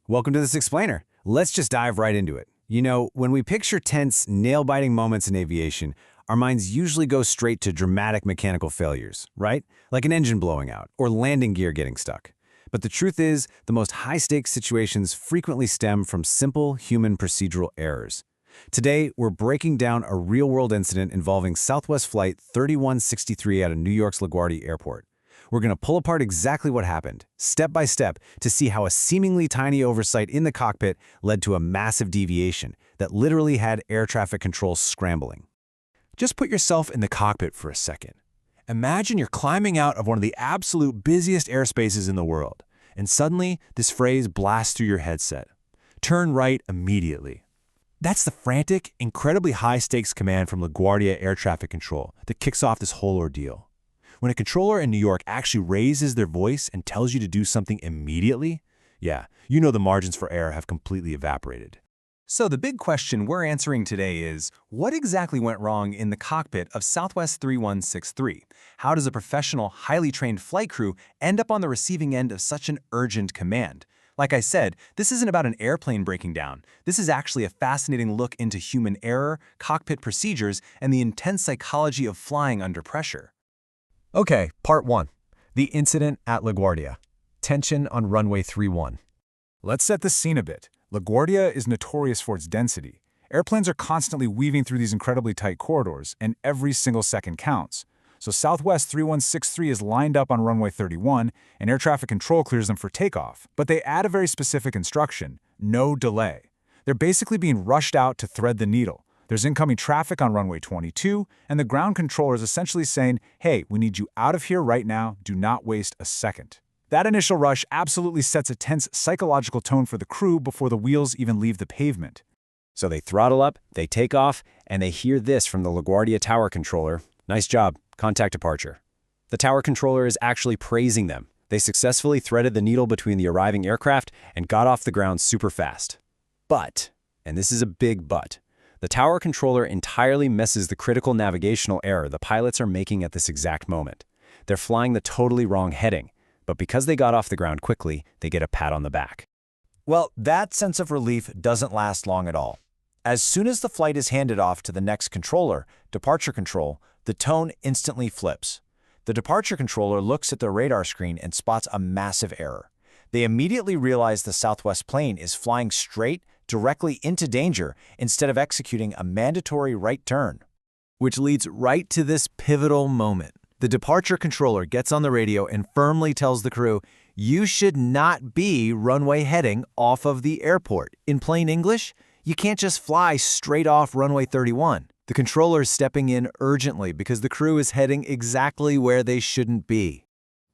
Welcome to this explainer. Let's just dive right into it. You know, when we picture tense, nail-biting moments in aviation, our minds usually go straight to dramatic mechanical failures, right? Like an engine blowing out or landing gear getting stuck. But the truth is, the most high-stakes situations frequently stem from simple human procedural errors. Today, we're breaking down a real-world incident involving Southwest Flight 3163 out of New York's LaGuardia Airport. We're going to pull apart exactly what happened, step by step, to see how a seemingly tiny oversight in the cockpit led to a massive deviation that literally had air traffic control scrambling. Just put yourself in the cockpit for a second. Imagine you're climbing out of one of the absolute busiest airspaces in the world, and suddenly this phrase blasts through your headset. Turn right immediately. That's the frantic, incredibly high-stakes command from LaGuardia Air Traffic Control that kicks off this whole ordeal. When a controller in New York actually raises their voice and tells you to do something immediately, yeah, you know the margins for error have completely evaporated. So the big question we're answering today is, what exactly went wrong in the cockpit of Southwest 3163? How does a professional, highly trained flight crew end up on the receiving end of such an urgent command? Like I said, this isn't about an airplane breaking down. This is actually a fascinating look into human error, cockpit procedures, and the intense psychology of flying under pressure. Okay, Part 1. The incident at LaGuardia. Tension on runway 31. Let's set the scene a bit. LaGuardia is notorious for its density. Airplanes are constantly weaving through these incredibly tight corridors, and every single second counts. So Southwest 3163 is lined up on runway 31, and air traffic control clears them for takeoff. But they add a very specific instruction: no delay. They're basically being rushed out to thread the needle. There's incoming traffic on runway 22, and the ground controller is essentially saying, hey, we need you out of here right now, do not waste a second. That initial rush absolutely sets a tense psychological tone for the crew before the wheels even leave the pavement. So they throttle up, they take off, and they hear this from the LaGuardia tower controller: nice job, contact departure. The tower controller is actually praising them. They successfully threaded the needle between the arriving aircraft and got off the ground super fast. But, and this is a big but, the tower controller entirely misses the critical navigational error the pilots are making at this exact moment. They're flying the totally wrong heading, but because they got off the ground quickly, they get a pat on the back. Well, that sense of relief doesn't last long at all. As soon as the flight is handed off to the next controller, departure control, the tone instantly flips. The departure controller looks at their radar screen and spots a massive error. They immediately realize the Southwest plane is flying straight, directly into danger, instead of executing a mandatory right turn. Which leads right to this pivotal moment. The departure controller gets on the radio and firmly tells the crew, you should not be runway heading off of the airport. In plain English, you can't just fly straight off runway 31. The controller is stepping in urgently because the crew is heading exactly where they shouldn't be.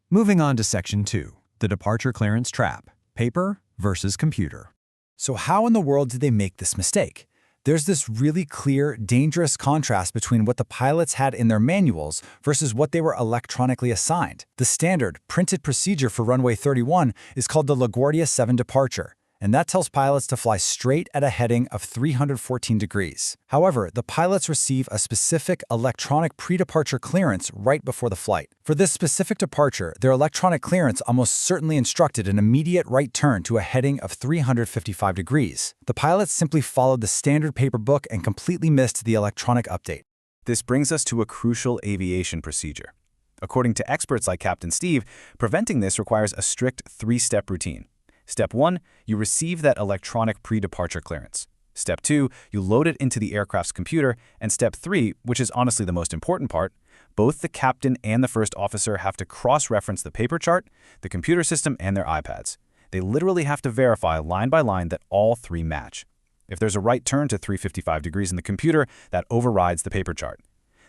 Moving on to Section 2, the departure clearance trap, paper versus computer. So how in the world did they make this mistake? There's this really clear, dangerous contrast between what the pilots had in their manuals versus what they were electronically assigned. The standard, printed procedure for runway 31 is called the LaGuardia 7 departure, and that tells pilots to fly straight at a heading of 314 degrees. However, the pilots receive a specific electronic pre-departure clearance right before the flight. For this specific departure, their electronic clearance almost certainly instructed an immediate right turn to a heading of 355 degrees. The pilots simply followed the standard paper book and completely missed the electronic update. This brings us to a crucial aviation procedure. According to experts like Captain Steve, preventing this requires a strict three-step routine. Step 1, you receive that electronic pre-departure clearance. Step 2, you load it into the aircraft's computer. And Step 3, which is honestly the most important part, both the captain and the first officer have to cross-reference the paper chart, the computer system, and their iPads. They literally have to verify line by line that all three match. If there's a right turn to 355 degrees in the computer, that overrides the paper chart.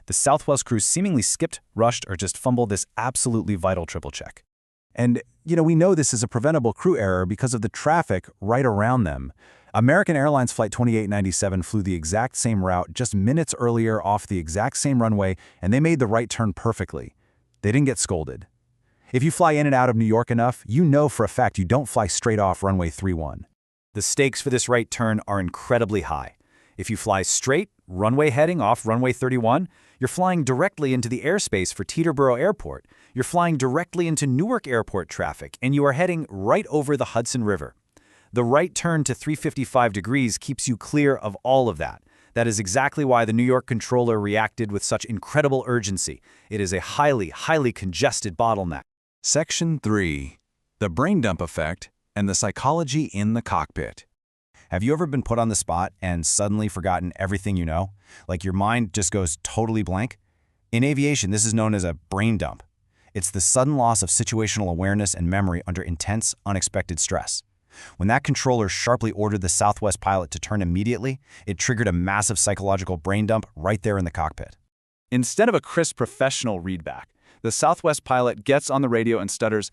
The Southwest crew seemingly skipped, rushed, or just fumbled this absolutely vital triple check. And, we know this is a preventable crew error because of the traffic right around them. American Airlines Flight 2897 flew the exact same route just minutes earlier off the exact same runway, and they made the right turn perfectly. They didn't get scolded. If you fly in and out of New York enough, you know for a fact you don't fly straight off runway 31. The stakes for this right turn are incredibly high. If you fly straight, runway heading off runway 31, you're flying directly into the airspace for Teterboro Airport. You're flying directly into Newark Airport traffic, and you are heading right over the Hudson River. The right turn to 355 degrees keeps you clear of all of that. That is exactly why the New York controller reacted with such incredible urgency. It is a highly, highly congested bottleneck. Section 3. The brain dump effect and the psychology in the cockpit. Have you ever been put on the spot and suddenly forgotten everything you know? Like your mind just goes totally blank? In aviation, this is known as a brain dump. It's the sudden loss of situational awareness and memory under intense, unexpected stress. When that controller sharply ordered the Southwest pilot to turn immediately, it triggered a massive psychological brain dump right there in the cockpit. Instead of a crisp professional readback, the Southwest pilot gets on the radio and stutters,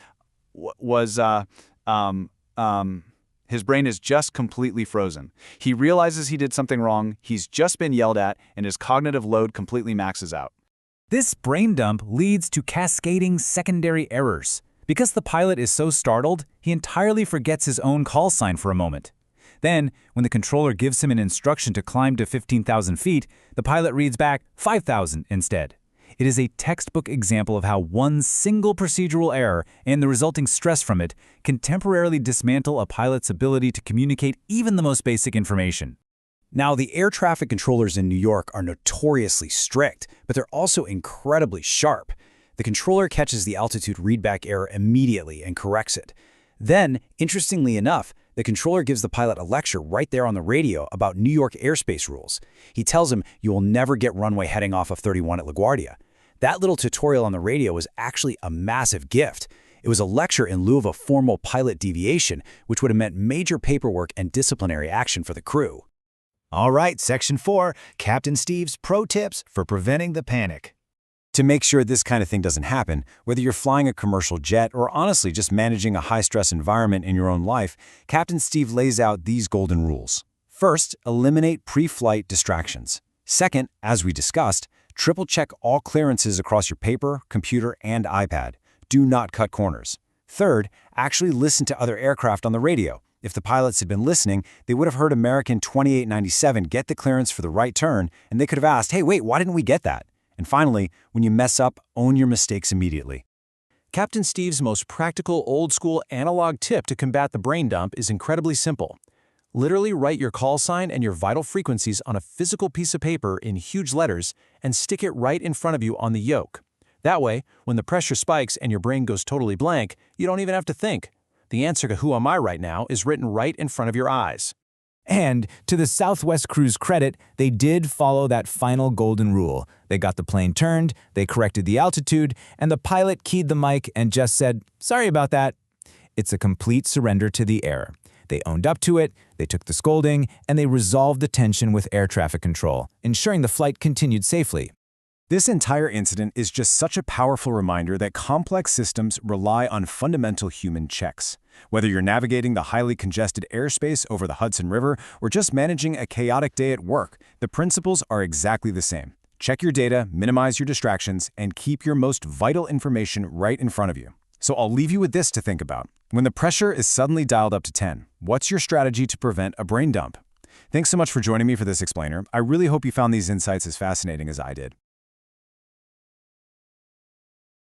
his brain is just completely frozen. He realizes he did something wrong, he's just been yelled at, and his cognitive load completely maxes out. This brain dump leads to cascading secondary errors. Because the pilot is so startled, he entirely forgets his own call sign for a moment. Then, when the controller gives him an instruction to climb to 15,000 feet, the pilot reads back 5,000 instead. It is a textbook example of how one single procedural error and the resulting stress from it can temporarily dismantle a pilot's ability to communicate even the most basic information. Now, the air traffic controllers in New York are notoriously strict, but they're also incredibly sharp. The controller catches the altitude readback error immediately and corrects it. Then, interestingly enough, the controller gives the pilot a lecture right there on the radio about New York airspace rules. He tells him you will never get runway heading off of 31 at LaGuardia. That little tutorial on the radio was actually a massive gift. It was a lecture in lieu of a formal pilot deviation, which would have meant major paperwork and disciplinary action for the crew. All right, Section 4, Captain Steve's pro tips for preventing the panic. To make sure this kind of thing doesn't happen, whether you're flying a commercial jet or honestly just managing a high-stress environment in your own life, Captain Steve lays out these golden rules. First, eliminate pre-flight distractions. Second, as we discussed, triple-check all clearances across your paper, computer, and iPad. Do not cut corners. Third, actually listen to other aircraft on the radio. If the pilots had been listening, they would have heard American 2897 get the clearance for the right turn, and they could have asked, hey, wait, why didn't we get that? And finally, when you mess up, own your mistakes immediately. Captain Steve's most practical, old-school analog tip to combat the brain dump is incredibly simple. Literally write your call sign and your vital frequencies on a physical piece of paper in huge letters and stick it right in front of you on the yoke. That way, when the pressure spikes and your brain goes totally blank, you don't even have to think. The answer to who am I right now is written right in front of your eyes. And to the Southwest crew's credit, they did follow that final golden rule. They got the plane turned, they corrected the altitude, and the pilot keyed the mic and just said, "Sorry about that." It's a complete surrender to the error. They owned up to it, they took the scolding, and they resolved the tension with air traffic control, ensuring the flight continued safely. This entire incident is just such a powerful reminder that complex systems rely on fundamental human checks. Whether you're navigating the highly congested airspace over the Hudson River or just managing a chaotic day at work, the principles are exactly the same. Check your data, minimize your distractions, and keep your most vital information right in front of you. So I'll leave you with this to think about. When the pressure is suddenly dialed up to 10, what's your strategy to prevent a brain dump? Thanks so much for joining me for this explainer. I really hope you found these insights as fascinating as I did.